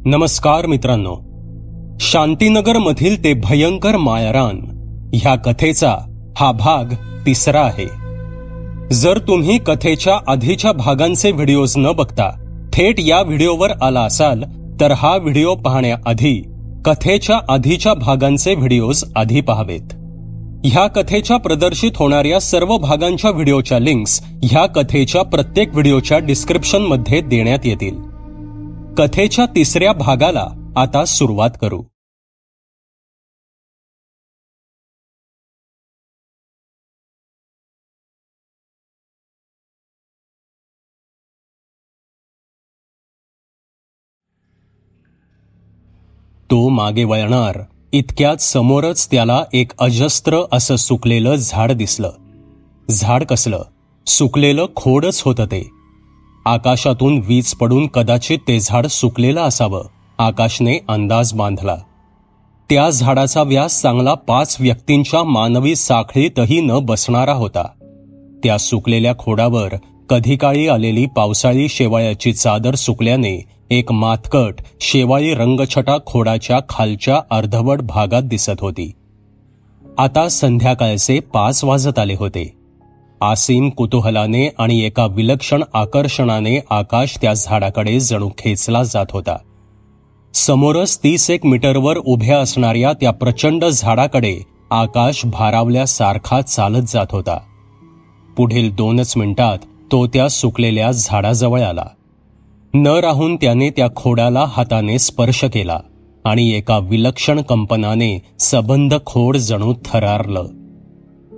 नमस्कार मित्रांनो, शांतीनगरमधील ते भयंकर माळरान ह्या कथेचा हा भाग 3 आहे. जर तुम्ही कथेच्या आधीच्या भागांचे व्हिडिओज न बघता थेट या व्हिडिओवर आला असाल तर हा व्हिडिओ पाहण्याआधी कथेच्या आधीच्या भागांचे व्हिडिओज आधी पाहावेत. ह्या कथेच्या प्रदर्शित होणाऱ्या सर्व भागांच्या व्हिडिओच्या लिंक्स ह्या कथेच्या प्रत्येक व्हिडिओच्या डिस्क्रिप्शनमध्ये देण्यात येतील. कथेच्या 3ऱ्या भागाला आता सुरुवात करू. तो मागे वळणार इतक्यात समोरच त्याला एक अजस्त्र असं सुकलेलं झाड दिसलं. झाड कसलं, सुकलेलं खोडच होतं ते. आकाशातून वीज पडून कदाचित ते झाड सुकलेलं असावं, आकाशने अंदाज बांधला. त्या झाडाचा व्यास चांगला 5 व्यक्तींच्या मानवी साखळीतही न बसणारा होता. त्या सुकलेल्या खोडावर कधी काळी आलेली पावसाळी शेवाळ्याची चादर सुकल्याने एक मातकट शेवाळी रंगछटा खोडाच्या खालच्या अर्धवट भागात दिसत होती. आता संध्याकाळचे 5 वाजत आले होते. असीम कुतूहलाने आणि एका विलक्षण आकर्षणाने आकाश त्या झाडाकडे जणू खेचला जात होता. समोरच 31 मीटरवर उभ्या असणाऱ्या त्या प्रचंड झाडाकडे आकाश भारावल्यासारखा चालत जात होता. पुढील 2च मिनिटात तो त्या सुकलेल्या झाडाजवळ आला. न राहून त्याने त्या खोडाला हाताने स्पर्श केला आणि एका विलक्षण कंपनाने सबंध खोड जणू थरारलं.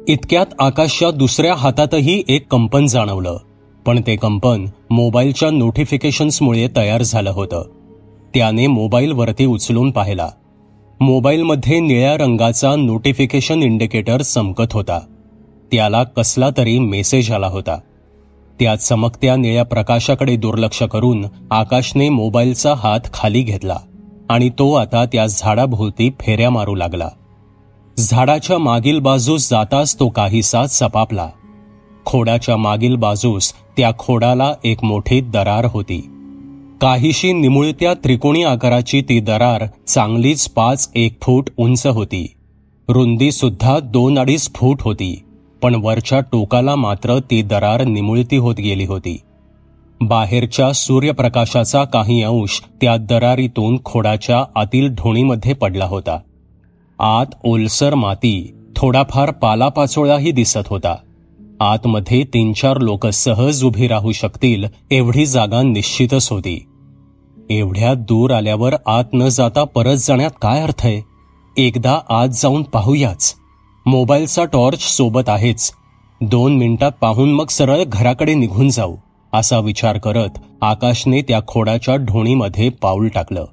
इतक्यात आकाशच्या दुसऱ्या हातातही एक कंपन जाणवलं, पण ते कंपन मोबाईलच्या नोटिफिकेशन्समुळे तयार झालं होतं. त्याने मोबाईलवरती उचलून पाहिला. मोबाईलमध्ये निळ्या रंगाचा नोटिफिकेशन इंडिकेटर चमकत होता. त्याला कसला तरी मेसेज आला होता. त्या चमकत्या निळ्या प्रकाशाकडे दुर्लक्ष करून आकाशने मोबाईलचा हात खाली घेतला आणि तो आता त्या झाडाभोवती फेऱ्या मारू लागला. झाडाच्या मागील बाजूस जाताच तो काहीसा चपापला. खोडाच्या मागील बाजूस त्या खोडाला एक मोठी दरार होती. काहीशी निमुळत्या त्रिकोणी आकाराची ती दरार चांगलीच 5-1 फूट उंच होती. रुंदी सुद्धा 2-2.5 फूट होती, पण वरच्या टोकाला मात्र ती दरार निमुळती होत गेली होती. बाहेरच्या सूर्यप्रकाशाचा काही अंश त्या दरारीतून खोडाच्या आतील ढोणीमध्ये पडला होता. आत ओलसर माती, थोडाफार पालापाचोळाही दिसत होता. आतमध्ये 3-4 लोक सहज उभी राहू शकतील एवढी जागा निश्चितच होती. एवढ्या दूर आल्यावर आत न जाता परत जाण्यात काय अर्थ आहे? एकदा आत जाऊन पाहूयाच. मोबाईलचा टॉर्च सोबत आहेच. 2 मिनिटात पाहून मग सरळ घराकडे निघून जाऊ, असा विचार करत आकाशने त्या खोडाच्या ढोणीमध्ये पाऊल टाकलं.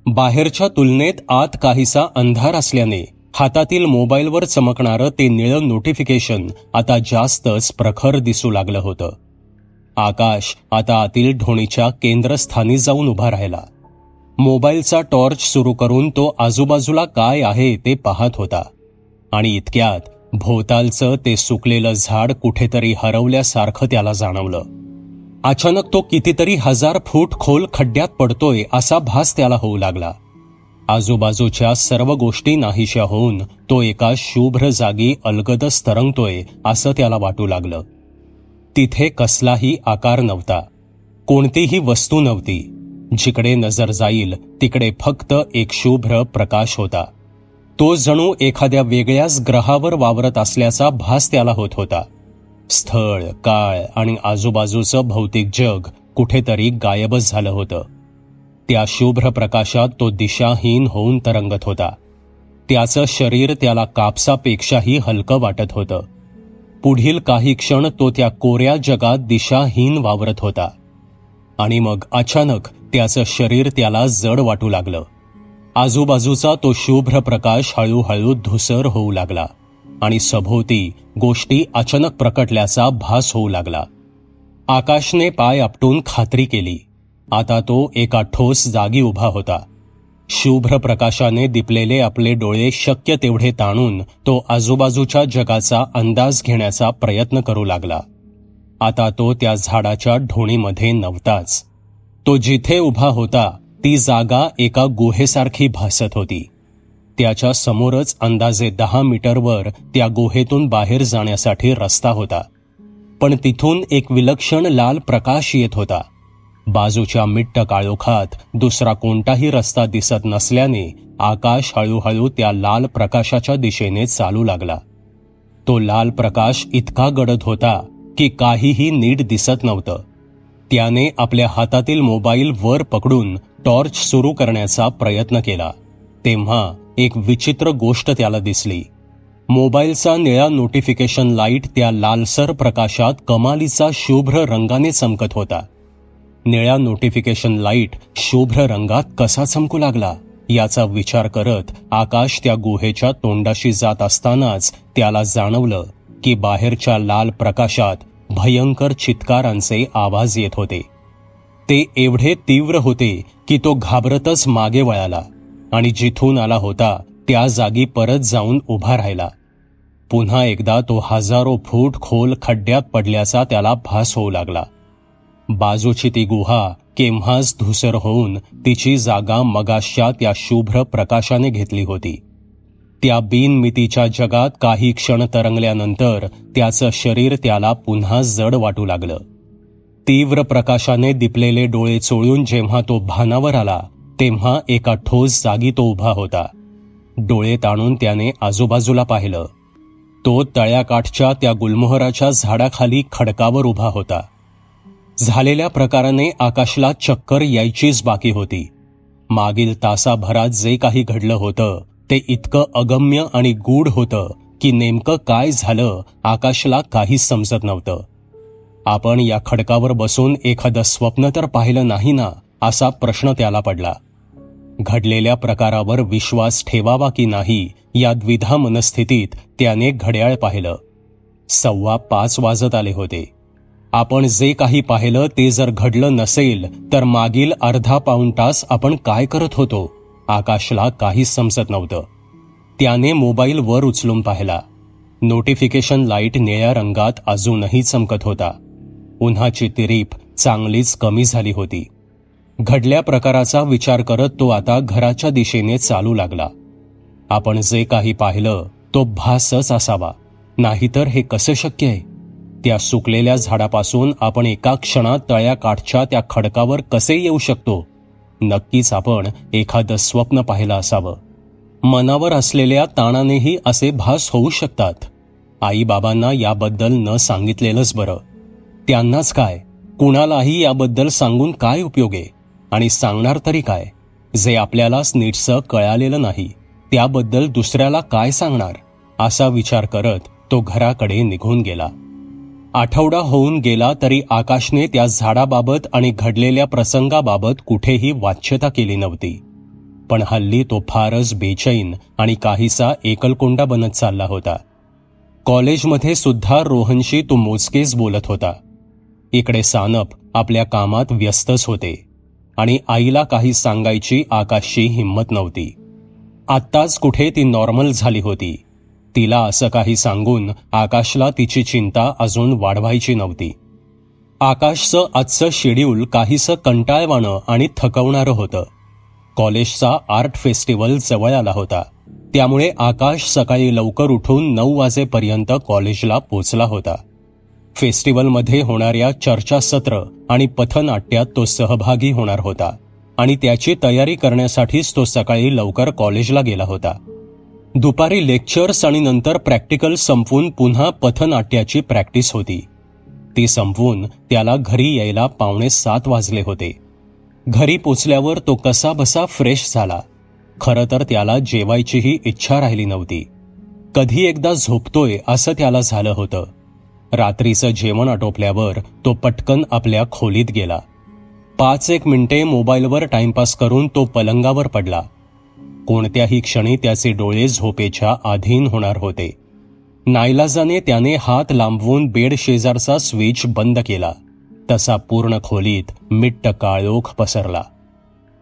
बाहेरच्या तुलनेत आत काहीसा अंधार असल्याने हातातील मोबाईलवर चमकणारं ते निळं नोटिफिकेशन आता जास्तच प्रखर दिसू लागलं होतं. आकाश आता आतील ढोणीच्या केंद्रस्थानी जाऊन उभा राहिला. मोबाईलचा टॉर्च सुरू करून तो आजूबाजूला काय आहे ते पाहत होता आणि इतक्यात भोवतालचं ते सुकलेलं झाड कुठेतरी हरवल्यासारखं त्याला जाणवलं. अचानक तो कितीतरी 1000 फूट खोल खड्ड्यात पडतोय असा भास त्याला होऊ लागला. आजूबाजूच्या सर्व गोष्टी नाहीशा होऊन तो एका शुभ्र जागी अलगदच तरंगतोय असं त्याला वाटू लागलं. तिथे कसलाही आकार नव्हता, कोणतीही वस्तू नव्हती. जिकडे नजर जाईल तिकडे फक्त एक शुभ्र प्रकाश होता. तो जणू एखाद्या वेगळ्याच ग्रहावर वावरत असल्याचा भास त्याला होत होता. स्थळ, काळ आणि आजूबाजूचं भौतिक जग कुठेतरी गायबच झालं होतं. त्या शुभ्र प्रकाशात तो दिशाहीन होऊन तरंगत होता. त्याचं शरीर त्याला कापसापेक्षाही हलकं वाटत होतं. पुढील काही क्षण तो त्या कोऱ्या जगात दिशाहीन वावरत होता आणि मग अचानक त्याचं शरीर त्याला जड वाटू लागलं. आजूबाजूचा तो शुभ्र प्रकाश हळूहळू धुसर होऊ लागला आणि सभोवती गोष्टी अचानक प्रकटल्याचा भास होऊ लागला. आकाशने पाय आपटून खात्री केली. आता तो एका ठोस जागी उभा होता. शुभ्र प्रकाशाने दिपलेले आपले डोळे शक्य तेवढे ताणून तो आजूबाजूच्या जगाचा अंदाज घेण्याचा प्रयत्न करू लागला. आता तो त्या झाडाच्या ढोणीमध्ये नव्हताच. तो जिथे उभा होता ती जागा एका गुहेसारखी भासत होती. त्याच्या समोरच अंदाजे 10 मीटरवर त्या गुहेतून बाहेर जाण्यासाठी रस्ता होता. पण तिथून एक विलक्षण लाल प्रकाश येत होता. बाजूच्या मिट्ट काळोखात दुसरा कोणताही रस्ता दिसत नसल्याने आकाश हळूहळू त्या लाल प्रकाशाच्या दिशेने चालू लागला. तो लाल प्रकाश इतका गडद होता की काहीही नीट दिसत नव्हतं. त्याने आपल्या हातातील मोबाईल वर पकडून टॉर्च सुरू करण्याचा प्रयत्न केला. तेव्हा एक विचित्र गोष्ट त्याला दिसली. मोबाईलचा निळा नोटिफिकेशन लाईट त्या लालसर प्रकाशात कमालीचा शुभ्र रंगाने चमकत होता. निळ्या नोटिफिकेशन लाईट शुभ्र रंगात कसा चमकू लागला याचा विचार करत आकाश त्या गुहेच्या तोंडाशी जात असतानाच त्याला जाणवलं की बाहेरच्या लाल प्रकाशात भयंकर चित्कारांचे आवाज येत होते. ते एवढे तीव्र होते की तो घाबरतच मागे वळाला आणि जिथून आला होता त्या जागी परत जाऊन उभा राहिला. पुन्हा एकदा तो हजारो फूट खोल खड्ड्यात पडल्याचा त्याला भास होऊ लागला. बाजूची ती गुहा केव्हाच धुसर होऊन तिची जागा मगाशच्या त्या शुभ्र प्रकाशाने घेतली होती. त्या बिनमितीच्या जगात काही क्षण तरंगल्यानंतर त्याचं शरीर त्याला पुन्हा जड वाटू लागलं. तीव्र प्रकाशाने दिपलेले डोळे चोळून जेव्हा तो भानावर आला तेव्हा एका ठोस जागी तो उभा होता. डोळे ताणून त्याने आजूबाजूला पाहिलं. तो तळ्याकाठच्या त्या गुलमोहराच्या झाडाखाली खडकावर उभा होता. झालेल्या प्रकाराने आकाशला चक्कर यायचीच बाकी होती. मागील तासाभरात जे काही घडलं होतं ते इतकं अगम्य आणि गूढ होतं की नेमकं काय झालं आकाशला काहीच समजत नव्हतं. आपण या खडकावर बसून एखादं स्वप्न तर पाहिलं नाही ना असा प्रश्न त्याला पडला. घडलेल्या प्रकारावर विश्वास ठेवावा की नाही या द्विधा मनस्थितीत त्याने घड्याळ पाहिलं. 5:15 वाजत आले होते. आपण जे काही पाहिलं ते जर घडलं नसेल तर मागील अर्धा पाऊण तास आपण काय करत होतो आकाशला काहीच समजत नव्हतं. त्याने मोबाईल वर उचलून पाहिला. नोटिफिकेशन लाईट निळ्या रंगात अजूनही चमकत होता. उन्हाची तिरीप चांगलीच कमी झाली होती. घडल्या प्रकाराचा विचार करत तो आता घराच्या दिशेने चालू लागला. आपण जे काही पाहिलं तो भासच असावा, नाहीतर हे कसं शक्य आहे? त्या सुकलेल्या झाडापासून आपण एका क्षणात तळ्याकाठच्या त्या खडकावर कसे येऊ शकतो? नक्कीच आपण एखादं स्वप्न पाहिलं असावं. मनावर असलेल्या ताणानेही असे भास होऊ शकतात. आईबाबांना याबद्दल न सांगितलेलंच बरं. त्यांनाच काय, कुणालाही याबद्दल सांगून काय उपयोग आहे? आणि सांगणार तरी काय? जे आपल्यालाच नीटसं कळालेलं नाही त्याबद्दल दुसऱ्याला काय सांगणार? असा विचार करत तो घराकडे निघून गेला. आठवडा होऊन गेला तरी आकाशने त्या झाडाबाबत आणि घडलेल्या प्रसंगाबाबत कुठेही वाच्यता केली नव्हती. पण हल्ली तो फारच बेचैन आणि काहीसा एकलकोंडा बनत चालला होता. कॉलेजमध्ये सुद्धा रोहनशी तो मोजकेच बोलत होता. इकडे सानप आपल्या कामात व्यस्तच होते आणि आईला काही सांगायची आकाशची हिंमत नव्हती. आत्ताच कुठे ती नॉर्मल झाली होती. तिला असं काही सांगून आकाशला तिची चिंता अजून वाढवायची नव्हती. आकाशचं आजचं शेड्यूल काहीसं कंटाळवाणं आणि थकवणारं होतं. कॉलेजचा आर्ट फेस्टिवल जवळ आला होता. त्यामुळे आकाश सकाळी लवकर उठून 9 वाजेपर्यंत कॉलेजला पोचला होता. फेस्टिवलमध्ये होणाऱ्या चर्चासत्र आणि पथनाट्यात तो सहभागी होणार होता आणि त्याची तयारी करण्यासाठीच तो सकाळी लवकर कॉलेजला गेला होता. दुपारी लेक्चर्स आणि नंतर प्रॅक्टिकल संपवून पुन्हा पथनाट्याची प्रॅक्टिस होती. ती संपवून त्याला घरी यायला 6:45 वाजले होते. घरी पोचल्यावर तो कसा बसा फ्रेश झाला. खरं तर त्याला जेवायचीही इच्छा राहिली नव्हती. कधी एकदा झोपतोय असं त्याला झालं होतं. रात्रीचं जेवण आटोपल्यावर तो पटकन आपल्या खोलीत गेला. 5-1 मिनिटे मोबाईलवर टाइमपास करून तो पलंगावर पडला. कोणत्याही क्षणी त्याचे डोळे झोपेच्या अधीन होणार होते. नाईलाजाने त्याने हात लांबवून बेड शेजारचा स्विच बंद केला. तसा पूर्ण खोलीत मिट्ट काळोख पसरला.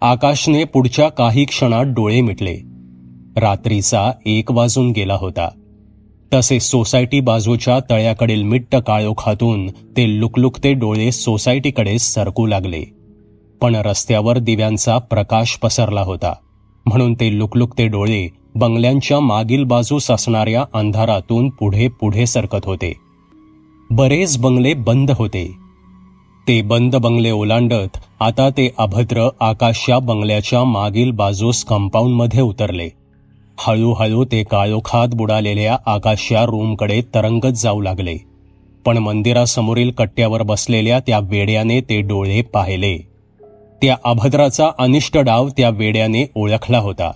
आकाशने पुढच्या काही क्षणात डोळे मिटले. रात्रीचा 1 वाजून गेला होता. तसे सोसायटी बाजूच्या तळ्याकडील मिट्ट काळोखातून ते लुकलुकते डोळे सोसायटीकडे सरकू लागले. पण रस्त्यावर दिव्यांचा प्रकाश पसरला होता, म्हणून ते लुकलुकते डोळे बंगल्यांच्या मागील बाजूस असणाऱ्या अंधारातून पुढे पुढे सरकत होते. बरेच बंगले बंद होते. ते बंद बंगले ओलांडत आता ते अभद्र आकाशच्या बंगल्याच्या मागील बाजूस कंपाऊंडमध्ये उतरले. हळूहळू ते काळोखात बुडालेल्या आकाशच्या रूमकडे तरंगत जाऊ लागले. पण मंदिरासमोरील कट्ट्यावर बसलेल्या त्या वेड्याने ते डोळे पाहिले. त्या अभद्राचा अनिष्ट डाव त्या वेड्याने ओळखला होता,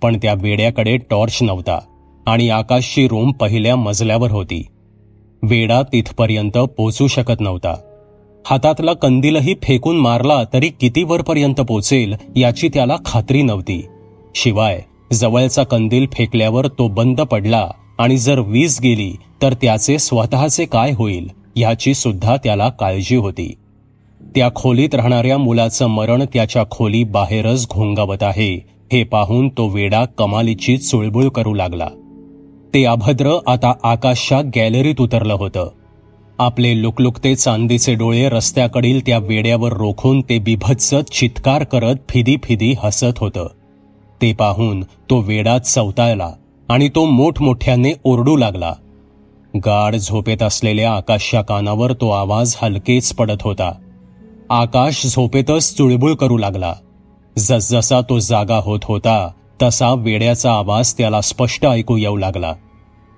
पण त्या वेड्याकडे टॉर्च नव्हता आणि आकाशची रूम पहिल्या मजल्यावर होती. वेडा तिथपर्यंत पोचू शकत नव्हता. हातातला कंदीलही फेकून मारला तरी किती वरपर्यंत पोचेल याची त्याला खात्री नव्हती. शिवाय जवळचा कंदील फेकल्यावर तो बंद पडला आणि जर वीज गेली तर त्याचे स्वतःचे काय होईल याची सुद्धा त्याला काळजी होती. त्या खोलीत राहणाऱ्या मुलाचं मरण त्याच्या खोली बाहेरच घोंगावत आहे हे पाहून तो वेडा कमालीची चुळबुळ करू लागला. ते अभद्र आता आकाशच्या गॅलरीत उतरलं होतं. आपले लुकलुकते चांदीचे डोळे रस्त्याकडील त्या वेड्यावर रोखून ते बिभत्स चित्कार करत फिदी फिदी हसत होतं. ते पाहून तो वेडा चवताळला आणि तो मोठमोठ्याने ओरडू लागला. गाढ झोपेत असलेल्या आकाशच्या कानावर तो आवाज हलकेच पडत होता. आकाश झोपेतच चुळबुळ करू लागला. जसजसा तो जागा होत होता तसा वेड्याचा आवाज त्याला स्पष्ट ऐकू येऊ लागला.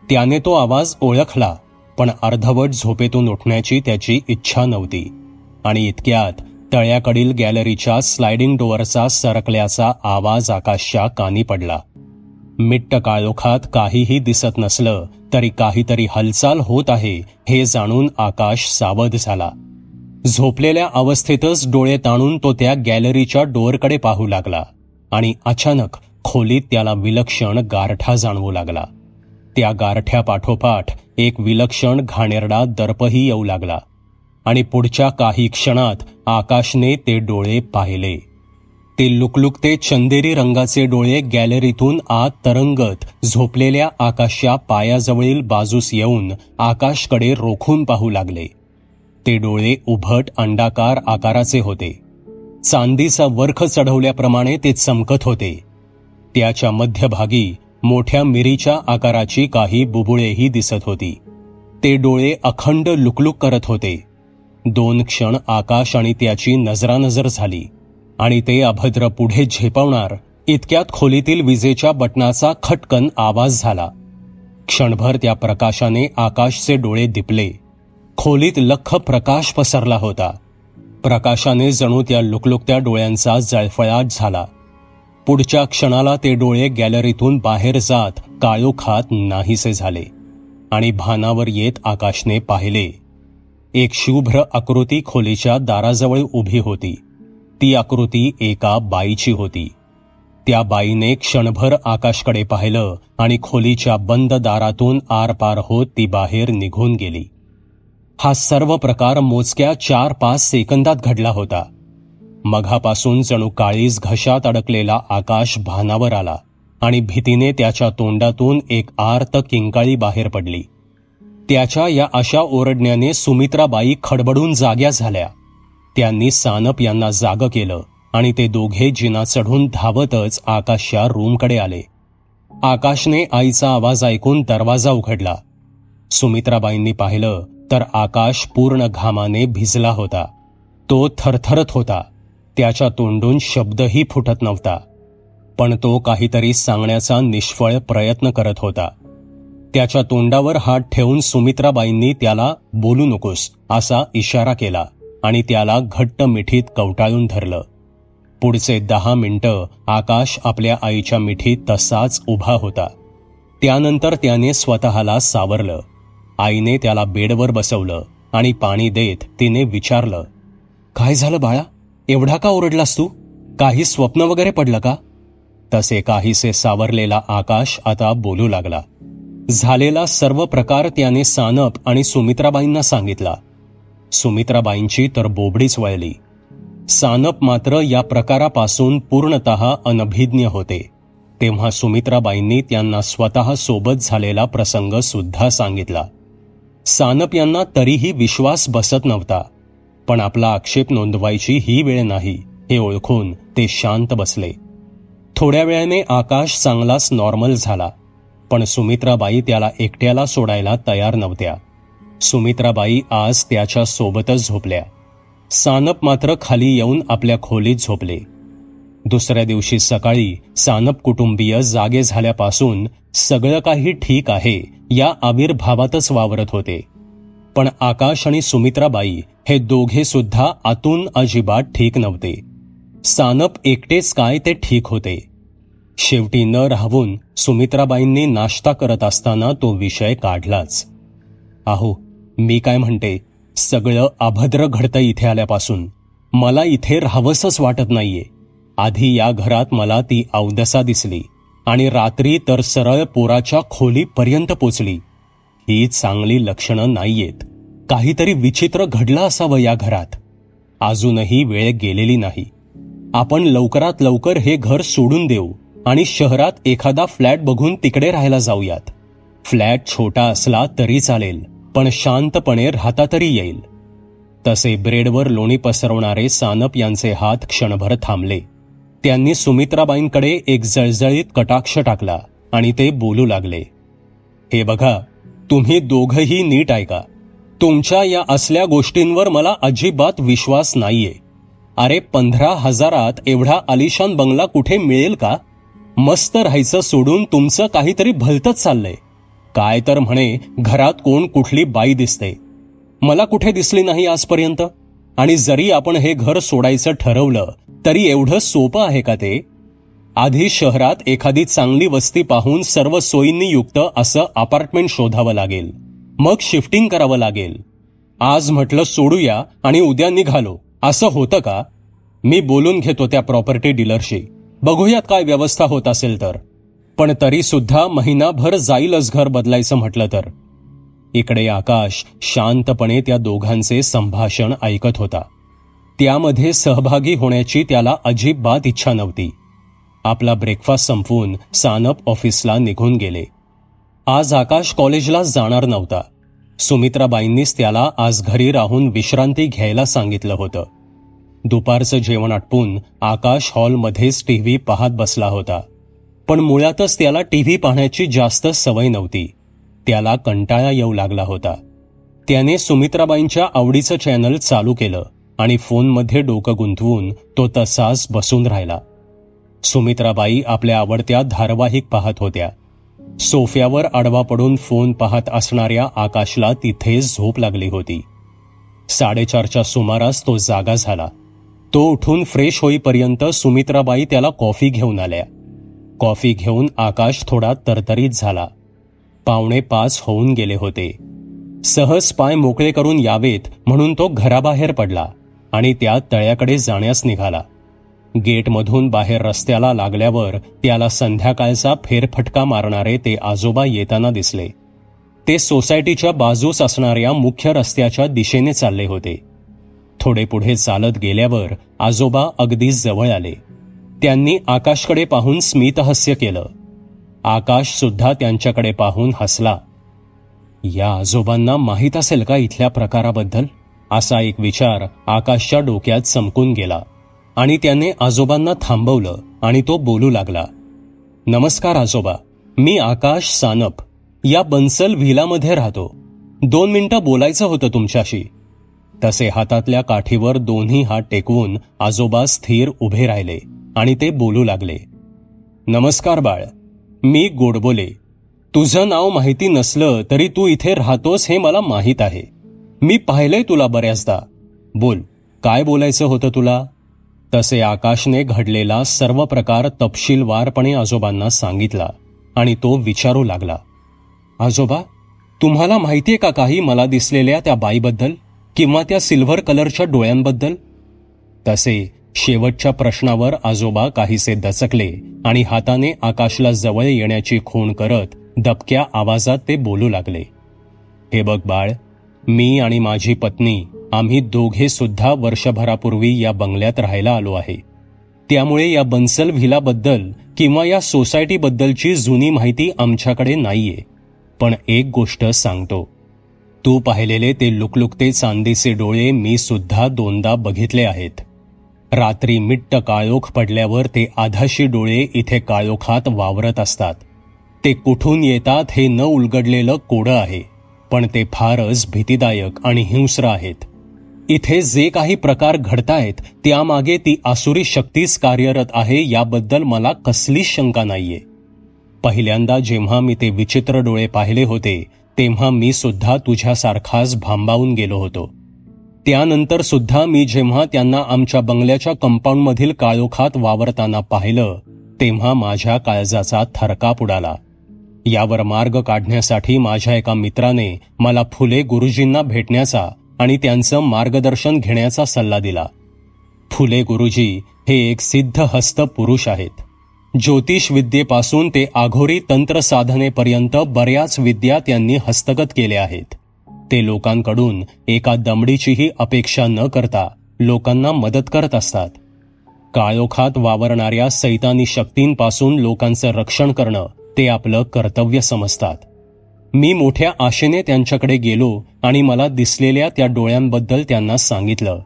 त्याने तो आवाज ओळखला, पण अर्धवट झोपेतून उठण्याची त्याची इच्छा नव्हती आणि इतक्यात तळ्याकडील गॅलरीच्या स्लायडिंग डोअरचा सरकल्याचा आवाज आकाशच्या कानी पडला. मिट्ट काळोखात काहीही दिसत नसलं तरी काहीतरी हालचाल होत आहे हे जाणून आकाश सावध झाला. झोपलेल्या अवस्थेतच डोळे ताणून तो त्या गॅलरीच्या डोअरकडे पाहू लागला आणि अचानक खोलीत त्याला विलक्षण गारठा जाणवू लागला. त्या गारठ्यापाठोपाठ एक विलक्षण घाणेरडा दर्पही येऊ लागला आणि पुढच्या काही क्षणात आकाशने ते डोळे पाहिले. ते लुकलुकते चंदेरी रंगाचे डोळे गॅलरीतून आत तरंगत झोपलेल्या आकाशच्या पायाजवळील बाजूस येऊन आकाशकडे रोखून पाहू लागले. ते डोळे उभट अंडाकार आकाराचे होते. चांदीचा वर्ख चढवल्याप्रमाणे ते चमकत होते. त्याच्या मध्यभागी मोठ्या मिरीच्या आकाराची काही बुबुळेही दिसत होती. ते डोळे अखंड लुकलुक करत होते. 2 क्षण आकाश आणि त्याची नजरानजर झाली आणि ते अभद्र पुढे झेपावणार इतक्यात खोलीतील विजेच्या बटनाचा खटकन आवाज झाला. क्षणभर त्या प्रकाशाने आकाशचे डोळे दिपले. खोलीत लख्ख प्रकाश पसरला होता. प्रकाशाने जणू त्या लुकलुकत्या डोळ्यांचा जळफळाट झाला. पुढच्या क्षणाला ते डोळे गॅलरीतून बाहेर जात काळोखात नाहीसे झाले आणि भानावर येत आकाशने पाहिले. एक शुभ्र आकृती खोलीच्या दाराजवळ उभी होती. ती आकृती एका बाईची होती. त्या बाईने क्षणभर आकाशकडे पाहिलं आणि खोलीच्या बंद दारातून आरपार होत ती बाहेर निघून गेली. हा सर्व प्रकार मोजक्या 4-5 सेकंदात घडला होता. मघापासून जणू काळीज घशात अडकलेला आकाश भानावर आला आणि भीतीने त्याच्या तोंडातून एक आर्त किंकाळी बाहेर पडली. त्याच्या या अशा ओरडण्याने सुमित्राबाई खडबडून जाग्या झाल्या. त्यांनी सानप यांना जागं केलं आणि ते दोघे जिना चढून धावतच आकाशच्या रूमकडे आले. आकाशने आईचा आवाज ऐकून दरवाजा उघडला. सुमित्राबाईंनी पाहिलं तर आकाश पूर्ण घामाने भिजला होता. तो थरथरत होता. त्याच्या तोंडून शब्दही फुटत नव्हता, पण तो काहीतरी सांगण्याचा निष्फळ प्रयत्न करत होता. त्याच्या तोंडावर हात ठेवून सुमित्राबाईंनी त्याला बोलू नकोस असा इशारा केला आणि त्याला घट्ट मिठीत कवटाळून धरलं. पुढचे 10 मिनिटं आकाश आपल्या आईच्या मिठीत तसाच उभा होता. त्यानंतर त्याने स्वतःला सावरलं. आईने त्याला बेडवर बसवलं आणि पाणी देत तिने विचारलं, काय झालं बाळा, एवढा का ओरडलास तू? काही स्वप्न वगैरे पडलं का? तसे काहीसे सावरलेला आकाश आता बोलू लागला. झालेला सर्व प्रकार त्याने सानप आणि सुमित्राबाईंना सांगितला. सुमित्राबाईंची तर बोबडीच वळली. सानप मात्र या प्रकारापासून पूर्णतः अनभिज्ञ होते. तेव्हा सुमित्राबाईंनी त्यांना स्वतः सोबत झालेला प्रसंग सुद्धा सांगितला. सानप यांना तरीही विश्वास बसत नव्हता, पण आपला आक्षेप नोंदवायची ही वेळ नाही हे ओळखून ते शांत बसले. थोड्या वेळाने आकाश चांगलाच नॉर्मल झाला, पण सुमित्राबाई त्याला एकट्याला सोडायला तयार नव्हत्या. सुमित्राबाई आज त्याच्या सोबतच झोपल्या. सानप मात्र खाली येऊन आपल्या खोलीत झोपले. दुसऱ्या दिवशी सकाळी सानप कुटुंबीय जागे झाल्यापासून सगळं काही ठीक आहे या आविर्भावातच वावरत होते. पण आकाश आणि सुमित्राबाई हे दोघे सुद्धा आतून अजिबात ठीक नव्हते. सानप एकटेच काय ते ठीक होते. शेवटी न राहून सुमित्राबाईंनी नाश्ता करत असताना तो विषय काढलाच. अहो, मी काय म्हणते, सगळं अभद्र घडतं इथे आल्यापासून. मला इथे राहावंसच वाटत नाहीये. आधी या घरात मला ती अवदसा दिसली आणि रात्री तर सरळ पोराच्या खोलीपर्यंत पोचली. ही चांगली लक्षणं नाहीयेत. काहीतरी विचित्र घडलं असावं या घरात. अजूनही वेळ गेलेली नाही. आपण लवकरात लवकर हे घर सोडून देऊ आणि शहरात एखादा फ्लॅट बघून तिकडे राहायला जाऊयात. फ्लॅट छोटा असला तरी चालेल, पण शांतपणे राहता तरी येईल. तसे ब्रेडवर लोणी पसरवणारे सानप यांचे हात क्षणभर थांबले. त्यांनी सुमित्राबाईंकडे एक जळजळीत कटाक्ष टाकला आणि ते बोलू लागले. हे बघा, तुम्ही दोघंही नीट ऐका. तुमच्या या असल्या गोष्टींवर मला अजिबात विश्वास नाहीये. अरे 15,000 एवढा आलिशान बंगला कुठे मिळेल का? मस्त राहायचं सोडून तुमचं काहीतरी भलतंच चाललंय. काय तर म्हणे घरात कोण कुठली बाई दिसते. मला कुठे दिसली नाही आजपर्यंत. आणि जरी आपण हे घर सोडायचं ठरवलं तरी एवढं सोपं आहे का ते? आधी शहरात एखादी चांगली वस्ती पाहून सर्व सोयींनी युक्त असं अपार्टमेंट शोधावं लागेल. मग शिफ्टिंग करावं लागेल. आज म्हटलं सोडूया आणि उद्या निघालो, असं होतं का? मी बोलून घेतो त्या प्रॉपर्टी डीलरशी. बघूयात काय व्यवस्था होत असेल तर. पण तरी सुद्धा महिनाभर जाईलच घर बदलायचं म्हटलं तर. इकडे आकाश शांतपणे त्या दोघांचे संभाषण ऐकत होता. त्यामध्ये सहभागी होण्याची त्याला अजिबात इच्छा नव्हती. आपला ब्रेकफास्ट संपवून सानप ऑफिसला निघून गेले. आज आकाश कॉलेजला जाणार नव्हता. सुमित्राबाईंनीच त्याला आज घरी राहून विश्रांती घ्यायला सांगितलं होतं. दुपारचं जेवण आटपून आकाश हॉलमध्येच टीव्ही पाहत बसला होता. पण मुळातच त्याला टीव्ही पाहण्याची जास्त सवय नव्हती. त्याला कंटाळा येऊ लागला होता. त्याने सुमित्राबाईंच्या आवडीचं चॅनल चालू केलं आणि फोनमध्ये डोकं गुंतवून तो तसाच बसून राहिला. सुमित्राबाई आपल्या आवडत्या धारावाहिक पाहत होत्या. सोफ्यावर आडवा पडून फोन पाहत असणाऱ्या आकाशला तिथेच झोप लागली होती. 4:30च्या सुमारास तो जागा झाला. तो उठून फ्रेश होईपर्यंत सुमित्राबाई त्याला कॉफी घेऊन आल्या. कॉफी घेऊन आकाश थोडा तरतरीत झाला. 4:45 होऊन गेले होते. सहज पाय मोकळे करून यावेत म्हणून तो घराबाहेर पडला आणि त्या तळ्याकडे जाण्यास निघाला. गेटमधून बाहेर रस्त्याला लागल्यावर त्याला संध्याकाळचा फेरफटका मारणारे ते आजोबा येताना दिसले. ते सोसायटीच्या बाजूस असणाऱ्या मुख्य रस्त्याच्या दिशेने चालले होते. थोडे पुढे चालत गेल्यावर आजोबा अगदी जवळ आले. त्यांनी आकाशकडे पाहून स्मितहास्य केलं. आकाश सुद्धा त्यांच्याकडे पाहून हसला. या आजोबांना माहीत असेल का इथल्या प्रकाराबद्दल? असा एक विचार आकाशच्या डोक्यात चमकून गेला आणि त्याने आजोबांना थांबवलं आणि तो बोलू लागला. नमस्कार आजोबा, मी आकाश सानप या बन्सल व्हिलामध्ये राहतो. 2 मिनिटं बोलायचं होतं तुमच्याशी. तसे हातातल्या काठीवर दोन्ही हात टेकवून आजोबा स्थिर उभे राहिले आणि ते बोलू लागले. नमस्कार बाळ, मी गोडबोले. तुझं नाव माहिती नसलं तरी तू इथे राहतोस हे मला माहीत आहे. मी पाहिलंय तुला बऱ्याचदा. बोल, काय बोलायचं होतं तुला? तसे आकाशने घडलेला सर्व प्रकार तपशीलवारपणे आजोबांना सांगितला आणि तो विचारू लागला. आजोबा, तुम्हाला माहितीये का काही मला दिसलेल्या त्या बाईबद्दल किंवा त्या सिल्व्हर कलरच्या डोळ्यांबद्दल? तसे शेवटच्या प्रश्नावर आजोबा काहीसे दचकले आणि हाताने आकाशला जवळ येण्याची खूण करत दबक्या आवाजात ते बोलू लागले. हे बघ बाळ, मी आणि माझी पत्नी आम्ही दोघे सुद्धा वर्षभरापूर्वी या बंगल्यात राहायला आलो आहे. त्यामुळे या बन्सल व्हिलाबद्दल किंवा या सोसायटीबद्दलची जुनी माहिती आमच्याकडे नाहीये. पण एक गोष्ट सांगतो, तू पाहिलेले ते लुकलुकते चांदीचे डोळे मी सुद्धा 2दा बघितले आहेत. रात्री मिट्ट काळोख पडल्यावर ते आधाशी डोळे इथे काळोखात वावरत असतात. ते कुठून येतात हे न उलगडलेलं कोडं आहे, पण ते फारच भीतीदायक आणि हिंस्र आहेत. इथे जे काही प्रकार घडतायत त्यामागे ती आसुरी शक्तीच कार्यरत आहे याबद्दल मला कसलीच शंका नाहीये. पहिल्यांदा जेव्हा मी ते विचित्र डोळे पाहिले होते तेव्हा मी सुद्धा तुझ्यासारखाच भांबावून गेलो होतो. त्यानंतर सुद्धा मी जेव्हा त्यांना आमच्या बंगल्याच्या कंपाऊंडमधील काळोखात वावरताना पाहिलं तेव्हा माझ्या काळजाचा थरकाप उडाला. यावर मार्ग काढण्यासाठी माझ्या एका मित्राने मला फुले गुरुजींना भेटण्याचा आणि त्यांचं मार्गदर्शन घेण्याचा सल्ला दिला. फुले गुरुजी हे एक सिद्धहस्त पुरुष आहेत. ज्योतिष विद्येपासून ते आघोरी तंत्र साधनेपर्यंत बऱ्याच विद्या त्यांनी हस्तगत केल्या आहेत. ते लोकांकडून एका दमडीचीही अपेक्षा न करता लोकांना मदत करत असतात. काळोखात वावरणाऱ्या सैतानी शक्तींपासून लोकांचं रक्षण करणं ते आपलं कर्तव्य समजतात. मी मोठ्या आशेने त्यांच्याकडे गेलो आणि मला दिसलेल्या त्या डोळ्यांबद्दल त्यांना सांगितलं,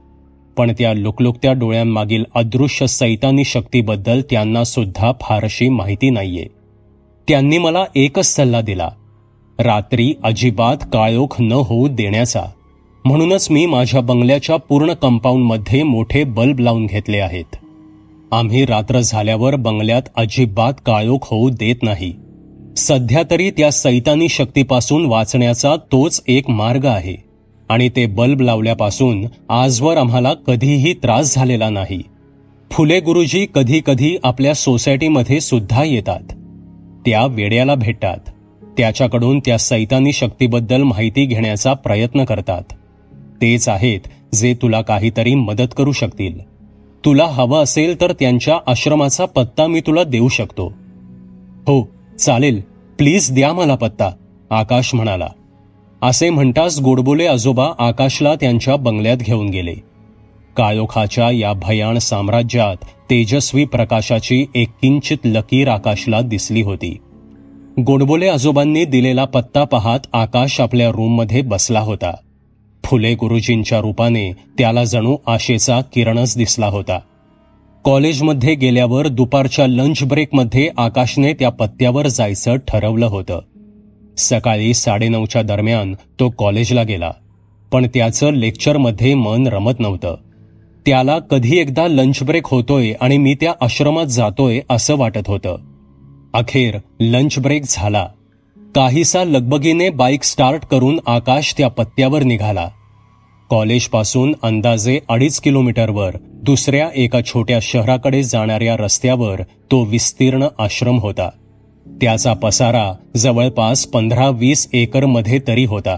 पण त्या लुकलुकत्या डोळ्यांमागील अदृश्य सैतानी शक्तीबद्दल त्यांना सुद्धा फारशी माहिती नाहीये. त्यांनी मला एकच सल्ला दिला, रात्री अजिबात काळोख न होऊ देण्याचा. म्हणूनच मी माझ्या बंगल्याच्या पूर्ण कंपाऊंडमध्ये मोठे बल्ब लावून घेतले आहेत. आम्ही रात्र झाल्यावर बंगल्यात अजिबात काळोख होऊ देत नाही. सध्या तरी त्या सैतानी शक्तीपासून वाचण्याचा तोच एक मार्ग आहे आणि ते बल्ब लावल्यापासून आजवर आम्हाला कधीही त्रास झालेला नाही. फुले गुरुजी कधी कधी आपल्या सोसायटीमध्ये सुद्धा येतात. त्या वेड्याला भेटतात. त्याच्याकडून त्या सैतानी शक्तीबद्दल माहिती घेण्याचा प्रयत्न करतात. तेच आहेत जे तुला काहीतरी मदत करू शकतील. तुला हवं असेल तर त्यांच्या आश्रमाचा पत्ता मी तुला देऊ शकतो. हो चालेल, प्लीज द्या मला पत्ता, आकाश म्हणाला. असे म्हणताच गोडबोले आजोबा आकाशला त्यांच्या बंगल्यात घेऊन गेले. काळोखाच्या या भयाण साम्राज्यात तेजस्वी प्रकाशाची एक किंचित लकीर आकाशला दिसली होती. गोडबोले आजोबांनी दिलेला पत्ता पाहत आकाश आपल्या रूममध्ये बसला होता. फुले गुरुजींच्या रूपाने त्याला जणू आशेचा किरणच दिसला होता. कॉलेजमध्ये गेल्यावर दुपारच्या लंच ब्रेकमध्ये आकाशने त्या पत्त्यावर जायचं ठरवलं होतं. सकाळी 9:30च्या दरम्यान तो कॉलेजला गेला, पण त्याचं लेक्चरमध्ये मन रमत नव्हतं. त्याला कधी एकदा लंच ब्रेक होतोय आणि मी त्या आश्रमात जातोय असं वाटत होतं. अखेर लंच ब्रेक झाला. काहीसा लगबगीने बाईक स्टार्ट करून आकाश त्या पत्त्यावर निघाला. कॉलेजपासून अंदाजे 2.5 किलोमीटरवर दुसऱ्या एका छोट्या शहराकडे जाणाऱ्या रस्त्यावर तो विस्तीर्ण आश्रम होता. त्याचा पसारा जवळपास 15-20 एकरमध्ये तरी होता.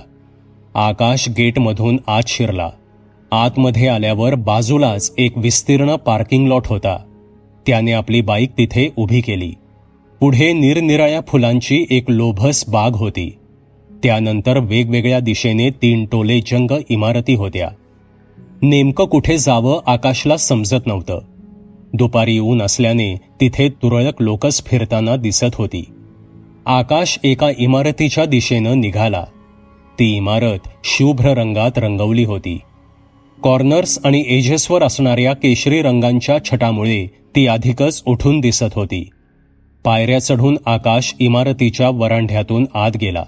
आकाश गेटमधून आत शिरला. आतमध्ये आल्यावर बाजूलाच एक विस्तीर्ण पार्किंग लॉट होता. त्याने आपली बाईक तिथे उभी केली. पुढे निरनिराळ्या फुलांची एक लोभस बाग होती. त्यानंतर वेगवेगळ्या दिशेने 3 टोले जंग इमारती होत्या. नेमकं कुठे जावं आकाशला समजत नव्हतं. दुपारी ऊन असल्याने तिथे तुरळक लोकच फिरताना दिसत होती. आकाश एका इमारतीच्या दिशेनं निघाला. ती इमारत शुभ्र रंगात रंगवली होती. कॉर्नर्स आणि एजेसवर असणाऱ्या केशरी रंगांच्या छटामुळे ती अधिकच उठून दिसत होती. पायऱ्या चढून आकाश इमारतीच्या वरांढ्यातून आत गेला.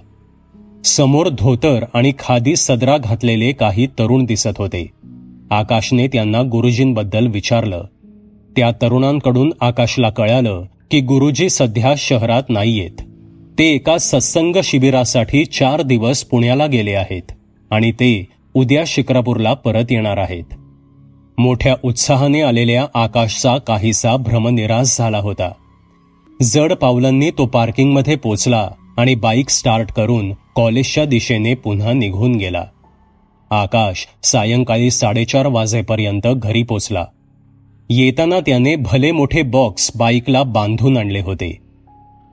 समोर धोतर आणि खादी सदरा घातलेले काही तरुण दिसत होते. आकाशने त्यांना गुरुजींबद्दल विचारलं. त्या तरुणांकडून आकाशला कळालं की गुरुजी सध्या शहरात नाहीयेत. ते एका सत्संग शिबिरासाठी 4 दिवस पुण्याला गेले आहेत आणि ते उद्या शिक्रापूरला परत येणार आहेत. मोठ्या उत्साहाने आलेल्या आकाशचा काहीसा भ्रमनिरास झाला होता. जड पावलांनी तो पार्किंगमध्ये पोचला आणि बाईक स्टार्ट करून कॉलेजच्या दिशेने पुन्हा निघून गेला. आकाश सायंकाळी 4:30 वाजेपर्यंत घरी पोचला. येताना त्याने भले मोठे बॉक्स बाईकला बांधून आणले होते.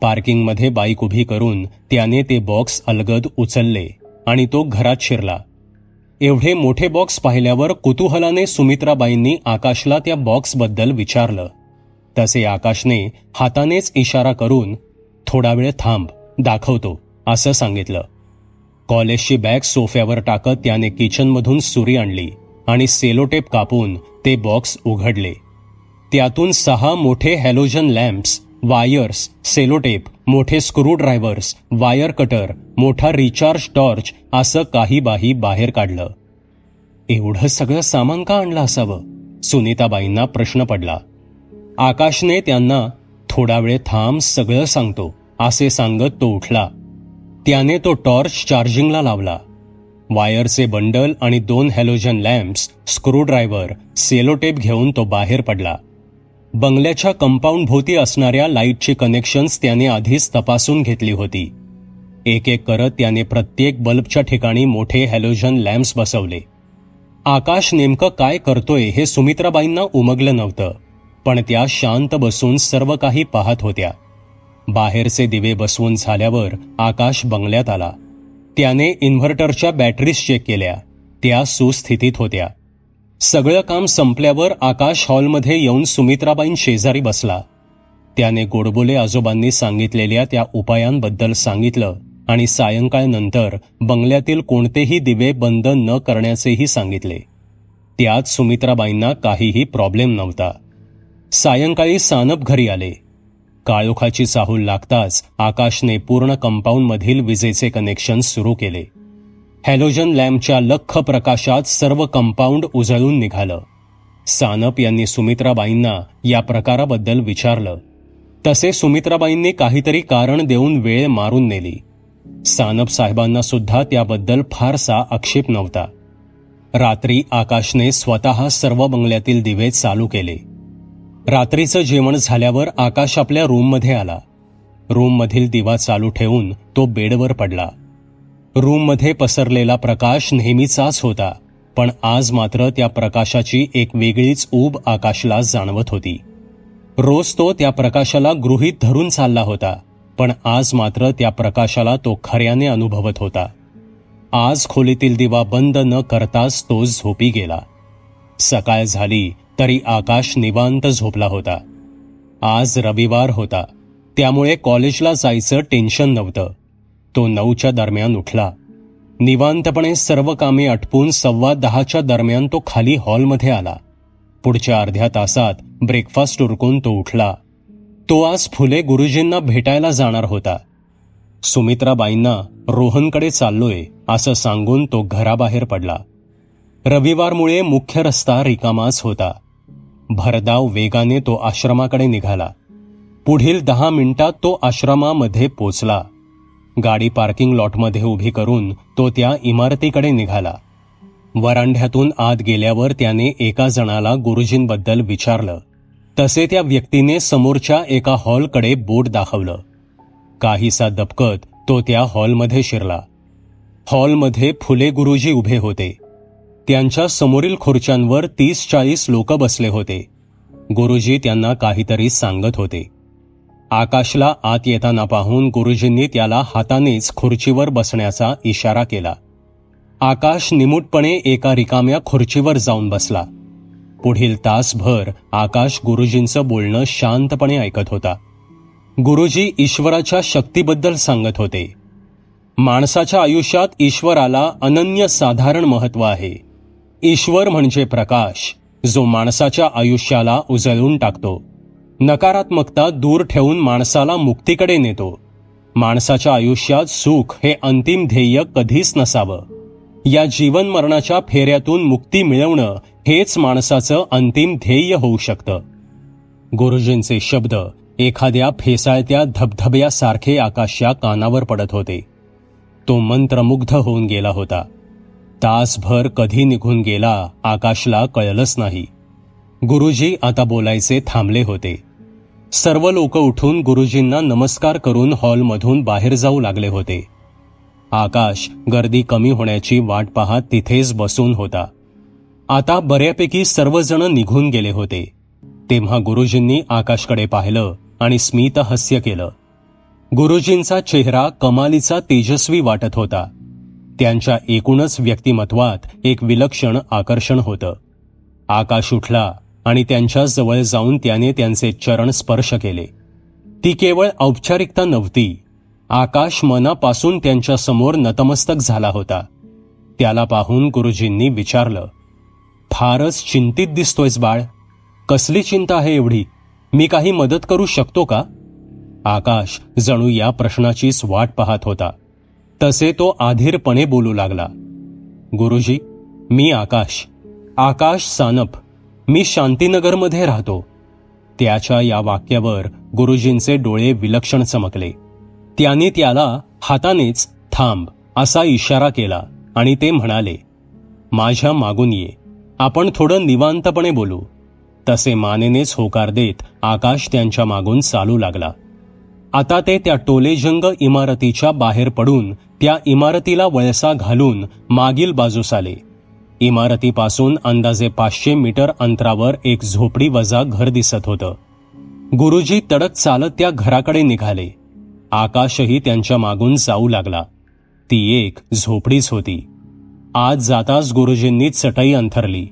पार्किंगमध्ये बाईक उभी करून त्याने ते बॉक्स अलगद उचलले आणि तो घरात शिरला. एवढे मोठे बॉक्स पाहिल्यावर कुतूहलाने सुमित्राबाईंनी आकाशला त्या बॉक्सबद्दल विचारलं. तसे आकाशने हातानेच इशारा करून थोडा वेळ थांब, दाखवतो असं सांगितलं. कॉलेजची बॅग सोफ्यावर टाकत त्याने किचनमधून सुरी आणली आणि सेलोटेप कापून ते बॉक्स उघडले. त्यातून 6 मोठे हॅलोजन लॅम्प्स, वायर्स, सेलोटेप, मोठे स्क्रूड्रायव्हर्स, वायर कटर, मोठा रिचार्ज टॉर्च असं काही बाही बाहेर काढलं. एवढं सगळं सामान का आणलं असावं? सुनीताबाईंना प्रश्न पडला. आकाशने त्यांना थोडा वेळ थांब, सगळं सांगतो असे सांगत तो उठला. त्याने तो टॉर्च चार्जिंगला लावला. वायरचे बंडल आणि 2 हॅलोजन लॅम्प्स, स्क्रूड्रायव्हर, सेलोटेप घेऊन तो बाहेर पडला. बंगल्याच्या कंपाऊंड भोवती असणाऱ्या लाईटची कनेक्शन्स त्याने आधीच तपासून घेतली होती. एक एक करत त्याने प्रत्येक बल्बच्या ठिकाणी मोठे हॅलोजन लॅम्प्स बसवले. आकाश नेमकं काय करतोय हे सुमित्राबाईंना उमगलं नव्हतं, पण त्या शांत बसून सर्व काही पाहत होत्या. बाहेरचे दिवे बसवून झाल्यावर आकाश बंगल्यात आला. त्याने इन्व्हर्टरच्या बॅटरीज चेक केल्या. त्या सुस्थितीत होत्या. सगळं काम संपल्यावर आकाश हॉलमध्ये येऊन सुमित्राबाईं शेजारी बसला. त्याने गोडबोले आजोबांनी सांगितलेल्या त्या उपायांबद्दल सांगितलं आणि सायंकाळनंतर बंगल्यातील कोणतेही दिवे बंद न करण्याचेही सांगितले. त्यात सुमित्राबाईंना काहीही प्रॉब्लेम नव्हता. सायंकाळी सानप घरी आले. काळोखाची चाहूल लागताच आकाशने पूर्ण कंपाऊंडमधील विजेचे कनेक्शन सुरू केले. हॅलोजन लॅम्पच्या लख्ख प्रकाशात सर्व कंपाऊंड उजळून निघालं. सानप यांनी सुमित्राबाईंना या प्रकाराबद्दल विचारलं. तसे सुमित्राबाईंनी काहीतरी कारण देऊन वेळ मारून नेली. सानप साहेबांना सुद्धा त्याबद्दल फारसा आक्षेप नव्हता. रात्री आकाशने स्वतः सर्व बंगल्यातील दिवे चालू केले. रात्रीचं जेवण झाल्यावर आकाश आपल्या रूममध्ये आला. रूममधील दिवा चालू ठेवून तो बेडवर पडला. रूममध्ये पसरलेला प्रकाश नेहमीचाच होता, पण आज मात्र त्या प्रकाशाची एक वेगळीच ऊब आकाशला जाणवत होती. रोज तो त्या प्रकाशाला गृहीत धरून चालला होता, पण आज मात्र त्या प्रकाशाला तो खऱ्याने अनुभवत होता. आज खोलीतील दिवा बंद न करताच तो झोपी गेला. सकाळ झाली तरी आकाश निवांत झोपला होता. आज रविवार होता, त्यामुळे कॉलेजला जायचं टेन्शन नव्हतं. तो 9च्या दरम्यान उठला. निवांतपणे सर्व कामे आटपून 10:15च्या दरम्यान तो खाली हॉलमध्ये आला. पुढच्या अर्ध्या तासात ब्रेकफास्ट उरकून तो उठला. तो आज फुले गुरुजींना भेटायला जाणार होता. सुमित्राबाईंना रोहनकडे चाललोय असं सांगून तो घराबाहेर पडला. रविवारमुळे मुख्य रस्ता रिकामाच होता. भरधाव वेगाने तो आश्रमाकडे निघाला. पुढील 10 मिनिटात तो आश्रमामध्ये पोचला. गाडी पार्किंग लॉटमध्ये उभी करून तो त्या इमारतीकडे निघाला. वरांड्यातून आत गेल्यावर त्याने एका जणाला गुरुजींबद्दल विचारलं. तसे त्या व्यक्तीने समोरच्या एका हॉलकडे बोट दाखवलं. काहीसा दबकत तो त्या हॉलमध्ये शिरला. हॉलमध्ये फुले गुरुजी उभे होते. त्यांच्या समोरील खुर्च्यांवर 30-40 लोक बसले होते. गुरुजी त्यांना काहीतरी सांगत होते. आकाशला आत येताना पाहून गुरुजींनी त्याला हातानेच खुर्चीवर बसण्याचा इशारा केला. आकाश निमूटपणे एका रिकाम्या खुर्चीवर जाऊन बसला. पुढील तासभर आकाश गुरुजींचं बोलणं शांतपणे ऐकत होता. गुरुजी ईश्वराच्या शक्तीबद्दल सांगत होते. माणसाच्या आयुष्यात ईश्वराला अनन्यसाधारण महत्त्व आहे. ईश्वर म्हणजे प्रकाश, जो माणसाच्या आयुष्याला उजळून टाकतो. नकारात्मकता दूर ठेवून माणसाला मुक्तीकडे नेतो. माणसाच्या आयुष्यात सुख हे अंतिम ध्येय कधीच नसावं. या जीवन मरणाच्या फेऱ्यातून मुक्ती मिळवणं हेच माणसाचं अंतिम ध्येय होऊ शकतं. गुरुजींचे शब्द एखाद्या फेसाळत्या धबधब्यासारखे आकाशच्या कानावर पडत होते. तो मंत्रमुग्ध होऊन गेला होता. तासभर कधी निघून गेला आकाशला कळलंच नाही. गुरुजी आता बोलायचे थांबले होते. सर्व लोक उठून गुरुजींना नमस्कार करून हॉलमधून बाहेर जाऊ लागले होते. आकाश गर्दी कमी होण्याची वाट पाहत तिथेच बसून होता. आता बऱ्यापैकी सर्वजण निघून गेले होते. तेव्हा गुरुजींनी आकाशकडे पाहिलं आणि स्मित हास्य केलं. गुरुजींचा चेहरा कमालीचा तेजस्वी वाटत होता. त्यांच्या एकूणच व्यक्तिमत्वात एक विलक्षण आकर्षण होतं. आकाश उठला आणि त्यांच्या जवळ जाऊन त्याने त्यांचे चरण स्पर्श केले. ती केवळ औपचारिकता नव्हती. आकाश मनापासून त्यांच्या समोर नतमस्तक झाला होता. त्याला पाहून गुरुजींनी विचारलं, फारच चिंतित दिसतोयस बाळ. कसली चिंता आहे एवढी? मी काही मदत करू शकतो का? आकाश जणू या प्रश्नाचीच वाट पाहत होता. तसे तो आधीरपणे बोलू लागला. गुरुजी, मी आकाश सानप. मी शांतीनगरमध्ये राहतो. त्याच्या या वाक्यावर गुरुजींचे डोळे विलक्षण चमकले. त्यांनी त्याला हातानेच थांब असा इशारा केला आणि ते म्हणाले, माझ्या मागून ये, आपण थोडं निवांतपणे बोलू. तसे मानेनेच होकार देत आकाश त्यांच्या मागून चालू लागला. आता ते त्या टोलेजंग इमारतीच्या बाहेर पडून त्या इमारतीला वळसा घालून मागील बाजूस आले. इमारतीपासून अंदाजे 500 मीटर अंतरावर एक झोपडी वजा घर दिसत होतं. गुरुजी तडक चालत त्या घराकडे निघाले. आकाशही त्यांच्या मागून जाऊ लागला. ती एक झोपडीच होती. आत जाताच गुरुजींनी चटई अंथरली.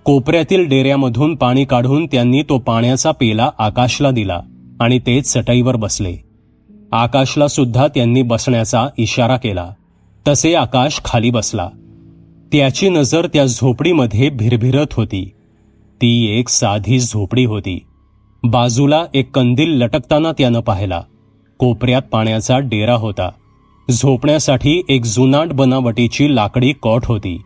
कोपऱ्यातील डेऱ्यामधून पाणी काढून त्यांनी तो पाण्याचा पेला आकाशला दिला आणि ते चटईवर बसले. आकाशला सुद्धा त्यांनी बसण्याचा इशारा केला. तसे आकाश खाली बसला. त्याची नजर त्या झोपडीमध्ये भिरभिरत होती. ती एक साधी झोपडी होती. बाजूला एक कंदील लटकताना त्यानं पाहिला. कोपऱ्यात पाण्याचा डेरा होता. झोपण्यासाठी एक जुनाट बनावटीची लाकडी कॉट होती.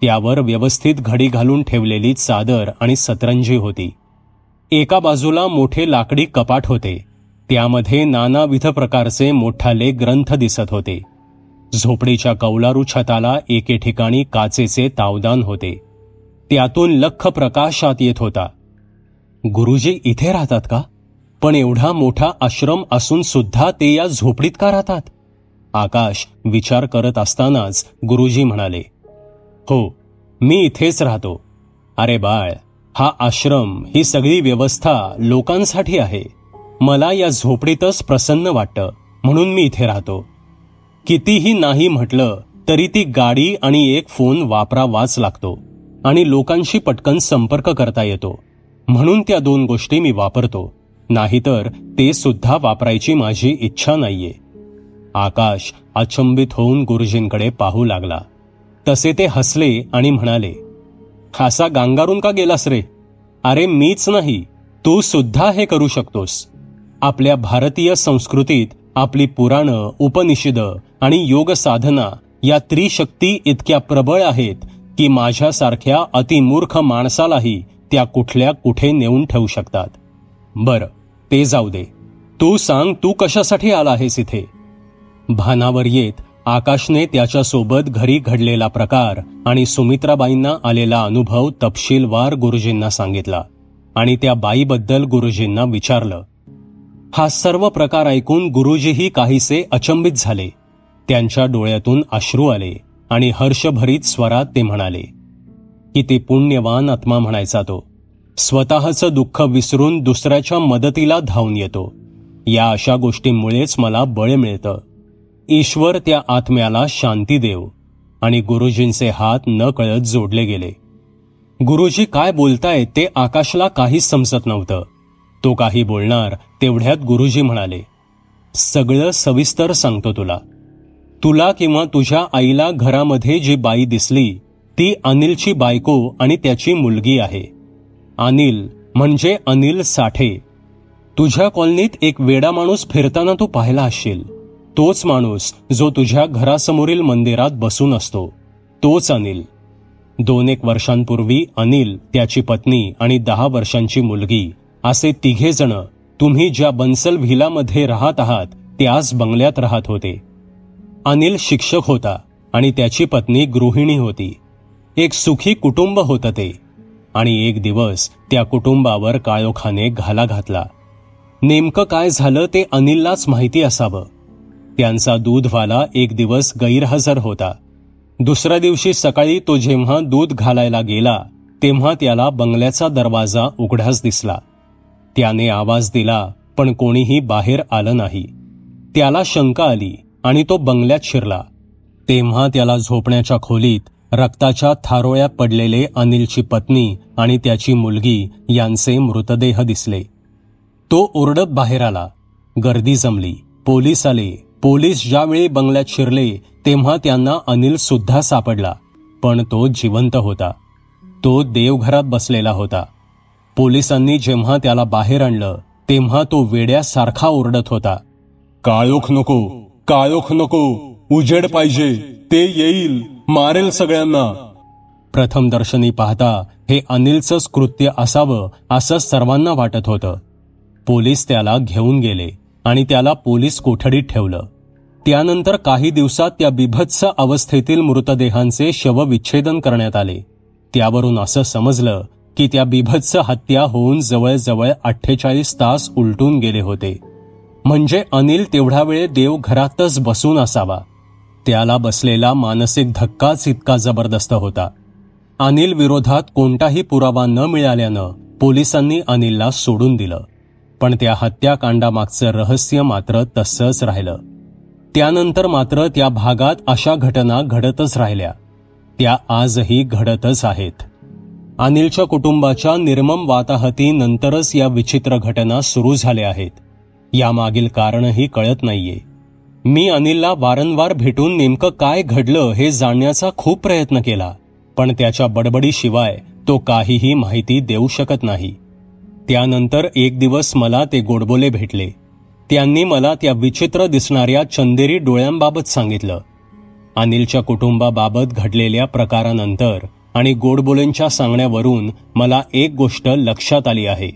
त्यावर व्यवस्थित घडी घालून ठेवलेली चादर आणि सतरंजी होती. एका बाजूला मोठे लाकडी कपाट होते. त्यामध्ये नानाविध प्रकारचे मोठाले ग्रंथ दिसत होते. झोपडीच्या कौलारू छताला एके ठिकाणी काचेचे तावदान होते. त्यातून लख्ख प्रकाश आत येत होता. गुरुजी इथे राहतात का? पण एवढा मोठा आश्रम असून सुद्धा ते या झोपडीत का राहतात? आकाश विचार करत असतानाच गुरुजी म्हणाले, हो, मी इथेच राहतो. अरे बाळ, हा आश्रम, ही सगळी व्यवस्था लोकांसाठी आहे. मला या झोपडीतच प्रसन्न वाटतं, म्हणून मी इथे राहतो. कितीही नाही म्हटलं तरी ती गाडी आणि एक फोन वापरावाच लागतो आणि लोकांशी पटकन संपर्क करता येतो. म्हणून त्या 2 गोष्टी मी वापरतो. नाहीतर ते सुद्धा वापरायची माझी इच्छा नाहीये. आकाश अचंबित होऊन गुरुजींकडे पाहू लागला. तसे ते हसले आणि म्हणाले, असा गांगारून का गेलास रे? अरे मीच नाही, तू सुद्धा हे करू शकतोस. आपल्या भारतीय संस्कृतीत आपली पुराणं, उपनिषदं आणि योग साधना या त्रिशक्ती इतक्या प्रबळ आहेत की माझ्यासारख्या अतिमूर्ख माणसालाही त्या कुठल्या कुठे नेऊन ठेवू शकतात. बरं, ते जाऊ दे. तू सांग, तू कशासाठी आला आहेस इथे? भानावर येत आकाशने त्याच्यासोबत घरी घडलेला प्रकार आणि सुमित्राबाईंना आलेला अनुभव तपशीलवार गुरुजींना सांगितला आणि त्या बाईबद्दल गुरुजींना विचारलं. हा सर्व प्रकार ऐकून गुरुजीही काहीसे अचंबित झाले. त्यांच्या डोळ्यातून अश्रू आले आणि हर्षभरीत स्वरात ते म्हणाले, किती पुण्यवान आत्मा म्हणायचा तो. स्वतःचं दुःख विसरून दुसऱ्याच्या मदतीला धावून येतो. या अशा गोष्टींमुळेच मला बळ मिळतं. ईश्वर त्या आत्म्याला शांती देव. आणि गुरुजींचे हात न कळत जोडले गेले. गुरुजी काय बोलतायत ते आकाशला काहीच समजत नव्हतं. तो काही बोलणार तेवढ्यात गुरुजी म्हणाले, सगळं सविस्तर सांगतो तुला. तुला किंवा तुझ्या आईला घरामध्ये जी बाई दिसली ती अनिलची बायको आणि त्याची मुलगी आहे. अनिल म्हणजे अनिल साठे. तुझ्या कॉलनीत एक वेडा माणूस फिरताना तू पाहिला असशील. तोच माणूस जो तुझ्या घरासमोरील मंदिरात बसून असतो, तोच अनिल. 2-1 वर्षांपूर्वी अनिल, त्याची पत्नी आणि 10 वर्षांची मुलगी असे 3 जण तुम्ही ज्या बन्सल व्हिलामध्ये राहत आहात त्याच बंगल्यात राहत होते. अनिल शिक्षक होता आणि त्याची पत्नी गृहिणी होती. एक सुखी कुटुंब होतं ते. आणि एक दिवस त्या कुटुंबावर काळोखाने घाला घातला. नेमकं काय झालं ते अनिललाच माहिती असावं. त्यांचा दूधवाला एक दिवस गैरहजर होता. दुसऱ्या दिवशी सकाळी तो जेव्हा दूध घालायला गेला तेव्हा त्याला बंगल्याचा दरवाजा उघडाच दिसला. त्याने आवाज दिला पण कोणीही बाहेर आलं नाही. त्याला शंका आली आणि तो बंगल्यात शिरला. तेव्हा त्याला झोपण्याच्या खोलीत रक्ताच्या थारोळ्यात पडलेले अनिलची पत्नी आणि त्याची मुलगी यांचे मृतदेह दिसले. तो ओरडत बाहेर आला. गर्दी जमली. पोलीस आले. पोलीस ज्यावेळी बंगल्यात शिरले तेव्हा त्यांना अनिल सुद्धा सापडला, पण तो जिवंत होता. तो देवघरात बसलेला होता. पोलिसांनी जेव्हा त्याला बाहेर आणलं तेव्हा तो वेड्यासारखा ओरडत होता, काळोख नको, काळोख नको, उजेड पाहिजे, ते येईल, मारेल सगळ्यांना. प्रथम दर्शनी पाहता हे अनिलचंच कृत्य असावं असं सर्वांना वाटत होतं. पोलीस त्याला घेऊन गेले आणि त्याला पोलीस कोठडीत ठेवलं. त्यानंतर काही दिवसात त्या बिभत्स अवस्थेतील मृतदेहांचे शवविच्छेदन करण्यात आले. त्यावरून असं समजलं की त्या बिभत्स हत्या होऊन जवळजवळ 48 तास उलटून गेले होते. म्हणजे अनिल तेवढा वेळ देवघरातच बसून असावा. त्याला बसलेला मानसिक धक्काच इतका जबरदस्त होता. अनिल विरोधात कोणताही पुरावा न मिळाल्यानं पोलिसांनी अनिलला सोडून दिलं. पण त्या हत्याकांडामागचं रहस्य मात्र तसंच राहिलं. त्यानंतर मात्र त्या भागात अशा घटना घडतच राहिल्या. त्या आजही घडतच आहेत. अनिलच्या कुटुंबाच्या निर्मम वाताहतीनंतरच या विचित्र घटना सुरू झाल्या आहेत. यामागील कारणही कळत नाहीये. मी अनिलला वारंवार भेटून नेमकं काय घडलं हे जाणण्याचा खूप प्रयत्न केला, पण त्याच्या बडबडीशिवाय तो काहीही माहिती देऊ शकत नाही. त्यानंतर एक दिवस मला ते गोडबोले भेटले. त्यांनी मला त्या विचित्र दिसणाऱ्या चंदेरी डोळ्यांबाबत सांगितलं. अनिलच्या कुटुंबाबाबत घडलेल्या प्रकारानंतर आणि गोडबोलेंच्या सांगण्यावरून मला एक गोष्ट लक्षात आली आहे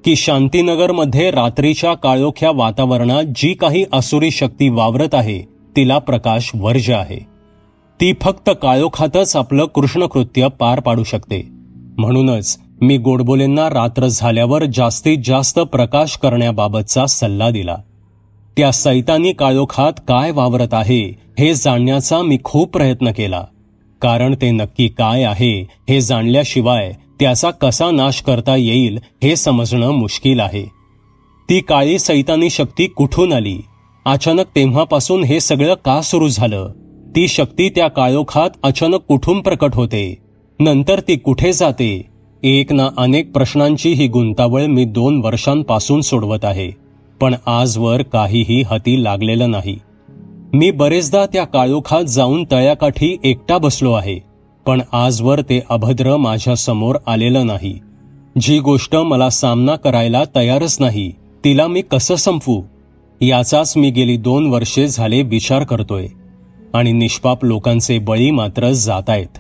की शांतीनगरमध्ये रात्रीच्या काळोख्या वातावरणात जी काही असुरी शक्ती वावरत आहे तिला प्रकाश वर्ज्य आहे. ती फक्त काळोखातच आपलं कृष्णकृत्य पार पाडू शकते. म्हणूनच मी गोडबोलेंना रात्र झाल्यावर जास्तीत जास्त प्रकाश करण्याबाबतचा सल्ला दिला. त्या सैतानी काळोखात काय वावरत आहे हे जाणण्याचा मी खूप प्रयत्न केला, कारण ते नक्की काय आहे हे जाणल्याशिवाय त्याचा कसा नाश करता येईल हे समजणं मुश्किल आहे. ती काळी सैतानी शक्ती कुठून आली? अचानक तेव्हापासून हे सगळं का सुरू झालं? ती शक्ती त्या काळोखात अचानक कुठून प्रकट होते? नंतर ती कुठे जाते? एक ना अनेक प्रश्नांची ही गुंतावळ मी 2 वर्षांपासून सोडवत आहे, पण आजवर काहीही हाती लागलेलं नाही. मी बरेचदा त्या काळोखात जाऊन तळ्याकाठी एकटा बसलो आहे, पण आजवर ते अभद्र माझ्या समोर आलेलं नाही. जी गोष्ट मला सामना करायला तयारच नाही तिला मी कसं संपवू याचाच मी गेली 2 वर्षे झाले विचार करतोय. आणि निष्पाप लोकांचे बळी मात्र जात आहेत.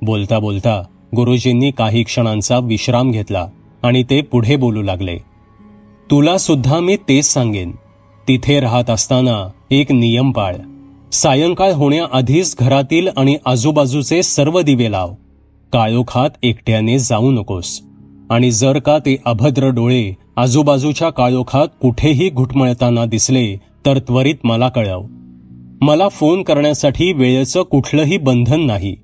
बोलता बोलता गुरुजींनी काही क्षणांचा विश्राम घेतला आणि ते पुढे बोलू लागले. तुला सुद्धा मी तेच सांगेन. तिथे राहत असताना एक नियम पाळ. सायंकाळ होण्याआधीच घरातील आणि आजूबाजूचे सर्व दिवे लाव. काळोखात एकट्याने जाऊ नकोस. आणि जर का ते अभद्र डोळे आजूबाजूच्या काळोखात कुठेही घुटमळताना दिसले तर त्वरित मला कळव. मला फोन करण्यासाठी वेळेचं कुठलंही बंधन नाही.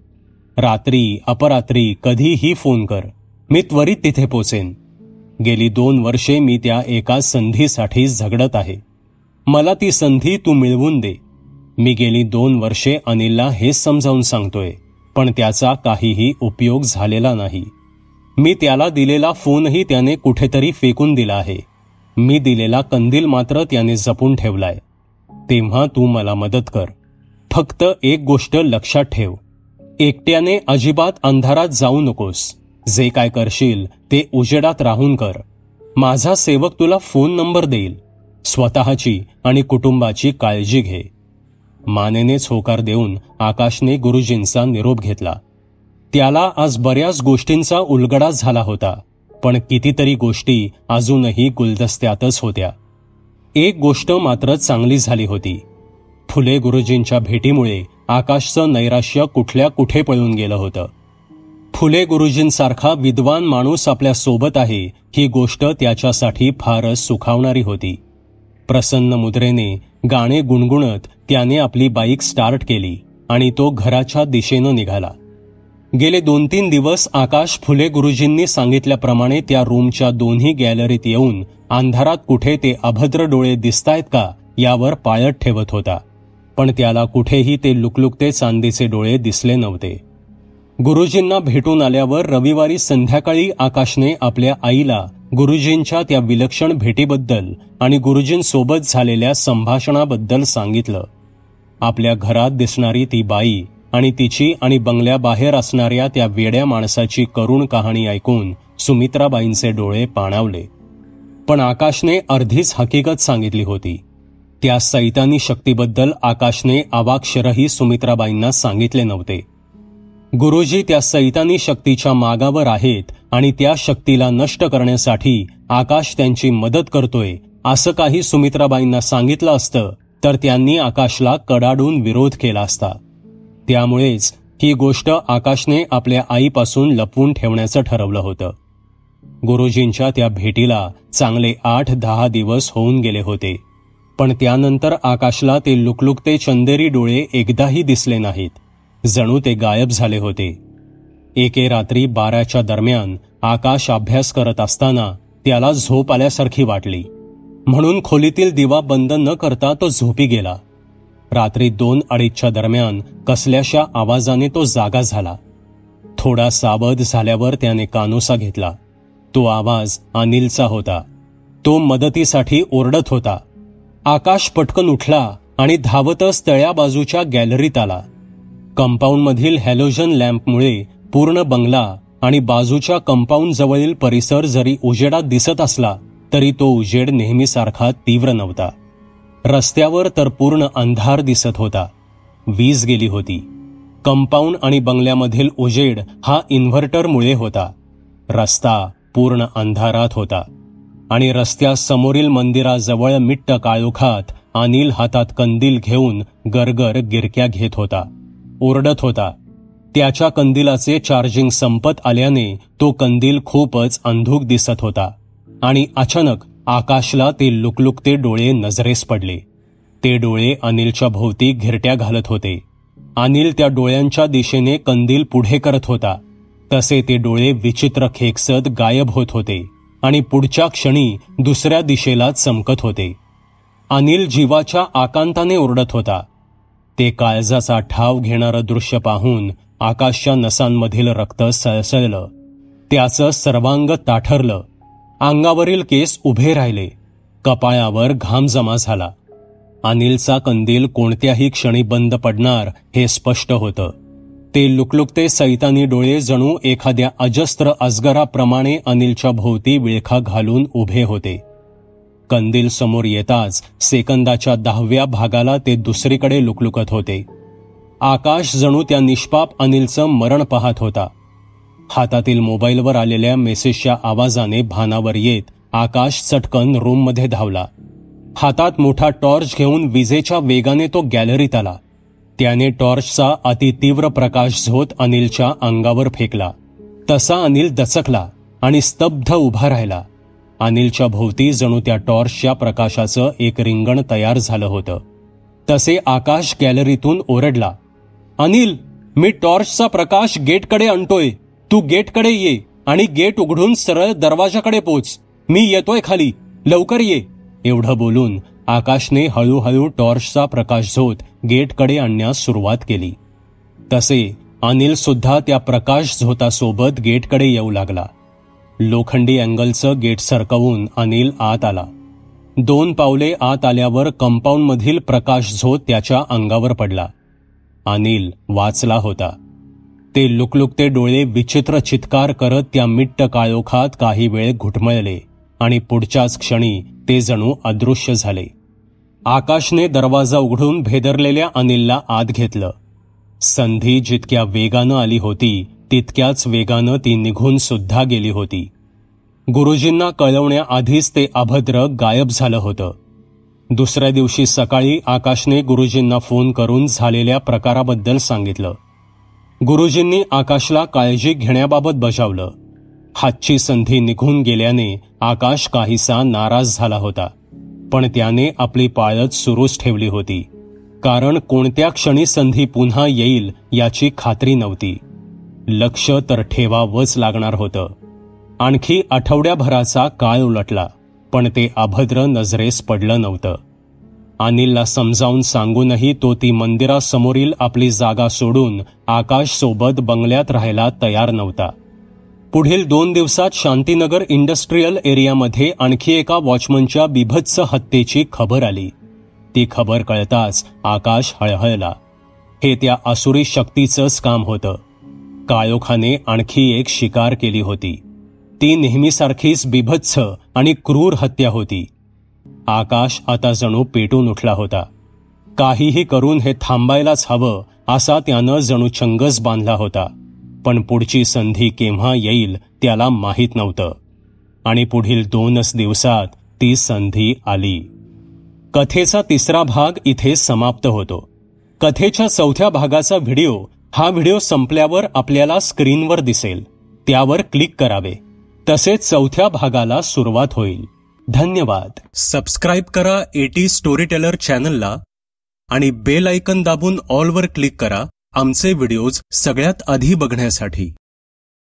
रात्री अपरात्री कधीही फोन कर, मी त्वरित तिथे पोचेन. गेली 2 वर्षे मी त्या एका संधीसाठी झगडत आहे. मला ती संधी तू मिळवून दे. मी गेली 2 वर्षे अनिलला हेच समजावून सांगतोय, पण त्याचा काहीही उपयोग झालेला नाही. मी त्याला दिलेला फोनही त्याने कुठेतरी फेकून दिला आहे. मी दिलेला कंदील मात्र त्याने जपून ठेवलाय. तेव्हा तू मला मदत कर. फक्त एक गोष्ट लक्षात ठेव, एकट्याने अजिबात अंधारात जाऊ नकोस. जे काय करशील ते उजेडात राहून कर. माझा सेवक तुला फोन नंबर देईल. स्वतःची आणि कुटुंबाची काळजी घे. मानेनेच होकार देऊन आकाशने गुरुजींचा निरोप घेतला. त्याला आज बऱ्याच गोष्टींचा उलगडा झाला होता, पण कितीतरी गोष्टी अजूनही गुलदस्त्यातच होत्या. एक गोष्ट मात्र चांगली झाली होती. फुले गुरुजींच्या भेटीमुळे आकाशचं नैराश्य कुठल्या कुठे पळून गेलं होतं. फुले गुरुजींसारखा विद्वान माणूस आपल्या सोबत आहे ही गोष्ट त्याच्यासाठी फारच सुखावणारी होती. प्रसन्न मुद्रेने गाणे गुणगुणत त्याने आपली बाईक स्टार्ट केली आणि तो घराच्या दिशेनं निघाला. गेले 2-3 दिवस आकाश फुले गुरुजींनी सांगितल्याप्रमाणे त्या रूमच्या दोन्ही गॅलरीत येऊन अंधारात कुठे ते अभद्र डोळे दिसतायत का यावर पाळत ठेवत होता, पण त्याला कुठेही ते लुकलुकते चांदीचे डोळे दिसले नव्हते. गुरुजींना भेटून आल्यावर रविवारी संध्याकाळी आकाशने आपल्या आईला गुरुजींच्या त्या विलक्षण भेटीबद्दल आणि गुरुजींसोबत झालेल्या संभाषणाबद्दल सांगितलं. आपल्या घरात दिसणारी ती बाई आणि तिची आणि बंगल्याबाहेर असणाऱ्या त्या वेड्या माणसाची करुण कहाणी ऐकून सुमित्राबाईंचे डोळे पाणावले. पण आकाशने अर्धीच हकीकत सांगितली होती. त्या सैतानी शक्तीबद्दल आकाशने अवाक्षरही सुमित्राबाईंना सांगितले नव्हते. गुरुजी त्या सैतानी शक्तीच्या मागावर आहेत आणि त्या शक्तीला नष्ट करण्यासाठी आकाश त्यांची मदत करतोय असं काही सुमित्राबाईंना सांगितलं असतं तर त्यांनी आकाशला कडाडून विरोध केला असता. त्यामुळेच ही गोष्ट आकाशने आपल्या आईपासून लपवून ठेवण्याचं ठरवलं होतं. गुरुजींच्या त्या भेटीला चांगले 8-10 दिवस होऊन गेले होते, पण त्यानंतर आकाशला ते लुकलुकते चंदेरी डोळे एकदाही दिसले नाहीत. जणू ते गायब झाले होते. एके रात्री 12च्या दरम्यान आकाश अभ्यास करत असताना त्याला झोप आल्यासारखी वाटली, म्हणून खोलीतील दिवा बंद न करता तो झोपी गेला. रात्री 2-2:30च्या दरम्यान कसल्याशा आवाजाने तो जागा झाला. थोडा सावध झाल्यावर त्याने कानोसा घेतला. तो आवाज अनिलचा होता. तो मदतीसाठी ओरडत होता. आकाश पटकन उठला आणि धावतच तळ्या बाजूच्या गॅलरीत आला. कंपाऊंडमधील हॅलोजन लॅम्पमुळे पूर्ण बंगला आणि बाजूच्या कंपाऊंड जवळील परिसर जरी उजेडात दिसत असला तरी तो उजेड नेहमीसारखा तीव्र नव्हता. रस्त्यावर तर पूर्ण अंधार दिसत होता. वीज गेली होती. कंपाऊंड आणि बंगल्यामधील उजेड हा इन्व्हर्टरमुळे होता. रस्ता पूर्ण अंधारात होता आणि रस्त्यासमोरील मंदिराजवळ मिट्ट काळोखात अनिल हातात कंदील घेऊन गरगर गिरक्या घेत होता. ओरडत होता. त्याच्या कंदिलाचे चार्जिंग संपत आल्याने तो कंदील खूपच अंधुक दिसत होता आणि अचानक आकाशला ते लुकलुकते डोळे नजरेस पडले. ते डोळे अनिलच्या भोवती घिरट्या घालत होते. अनिल त्या डोळ्यांच्या दिशेने कंदील पुढे करत होता तसे ते डोळे विचित्र खेकसत गायब होत होते आणि पुढच्या क्षणी दुसऱ्या दिशेला चमकत होते. अनिल जीवाच्या आकांताने ओरडत होता. ते काळजाचा ठाव घेणारं दृश्य पाहून आकाशच्या नसांमधील रक्त सळसळलं. त्याचं सर्वांग ताठरलं. अंगावरील केस उभे राहिले. कपाळावर घाम जमा झाला. अनिलचा कंदील कोणत्याही क्षणी बंद पडणार हे स्पष्ट होतं. ते लुकलुकते सैतानी डोळे जणू एखाद्या अजस्त्र अजगराप्रमाणे अनिलच्या भोवती विळखा घालून उभे होते. कंदील समोर येताच सेकंदाच्या 10व्या भागाला ते दुसरीकडे लुकलुकत होते. आकाश जणू त्या निष्पाप अनिलचं मरण पाहत होता. हातातील मोबाईलवर आलेल्या मेसेजच्या आवाजाने भानावर येत आकाश चटकन रूममध्ये धावला. हातात मोठा टॉर्च घेऊन विजेच्या वेगाने तो गॅलरीत आला. त्याने टॉर्चचा अतितीव्र प्रकाश झोत अनिलच्या अंगावर फेकला. तसा अनिल दचकला आणि स्तब्ध उभा राहिला. अनिलच्या भोवती जणू त्या टॉर्चच्या प्रकाशाचं एक रिंगण तयार झालं होतं. तसे आकाश गॅलरीतून ओरडला. अनिल, मी टॉर्चचा प्रकाश गेटकडे आणतोय. तू गेटकडे ये आणि गेट उघडून सरळ दरवाजाकडे पोच. मी येतोय खाली, लवकर ये. एवढं बोलून आकाशने हळूहळू टॉर्चचा प्रकाश झोत गेटकडे आणण्यास सुरुवात केली. तसे अनिल सुद्धा त्या प्रकाश झोतासोबत गेटकडे येऊ लागला. लोखंडी अँगलचं गेट सरकवून अनिल आत आला. 2 पावले आत आल्यावर कंपाऊंडमधील प्रकाश झोत त्याच्या अंगावर पडला. अनिल वाचला होता. ते लुकलुकते डोळे विचित्र चित्कार करत त्या मिट्ट काळोखात काही वेळ घुटमळले आणि पुढच्याच क्षणी ते जणू अदृश्य झाले. आकाशने दरवाजा उघडून भेदरलेल्या अनिलला आत घेतलं. संधी जितक्या वेगानं आली होती तितक्याच वेगानं ती निघून सुद्धा गेली होती. गुरुजींना कळवण्याआधीच ते अभद्र गायब झालं होतं. दुसऱ्या दिवशी सकाळी आकाशने गुरुजींना फोन करून झालेल्या प्रकाराबद्दल सांगितलं. गुरुजींनी आकाशला काळजी घेण्याबाबत बजावलं. हातची संधी निघून गेल्याने आकाश काहीसा नाराज झाला होता, पण त्याने आपली पाळत सुरूच ठेवली होती, कारण कोणत्या क्षणी संधी पुन्हा येईल याची खात्री नव्हती. लक्ष तर ठेवावंच लागणार होतं. आणखी आठवड्याभराचा काळ उलटला, पण ते अभद्र नजरेस पडलं नव्हतं. अनिलला समजावून सांगूनही तो ती मंदिरासमोरील आपली जागा सोडून आकाशसोबत बंगल्यात राहायला तयार नव्हता. पुढील 2 दिवसात शांतीनगर इंडस्ट्रियल एरियामध्ये आणखी एका वॉचमनच्या बीभत्स हत्येची खबर आली. ती खबर कळताच आकाश हळहळला. हे त्या आसुरी शक्तीचंच काम होतं. कायोखाने आणखी एक शिकार केली होती. ती नेहमीसारखीच बिभत्स आणि क्रूर हत्या होती. आकाश आता जणू पेटून उठला होता. काहीही करून हे थांबायलाच हवं असा त्यानं जणू चंगच बांधला होता. पण पुढची संधी केव्हा येईल त्याला माहीत नव्हतं. आणि पुढील 2 दिवसात ती संधी आली. कथेचा 3रा भाग इथे समाप्त होतो. कथेच्या 4थ्या भागाचा हा व्हिडिओ संपल्यावर आपल्याला स्क्रीनवर दिसेल. त्यावर क्लिक करावे. तसेच 4थ्या भागाला सुरुवात होईल. धन्यवाद. सबस्क्राईब करा एटी स्टोरी टेलर चॅनलला आणि बेल आयकन दाबून ऑलवर क्लिक करा आमचे व्हिडिओज सगळ्यात आधी बघण्यासाठी.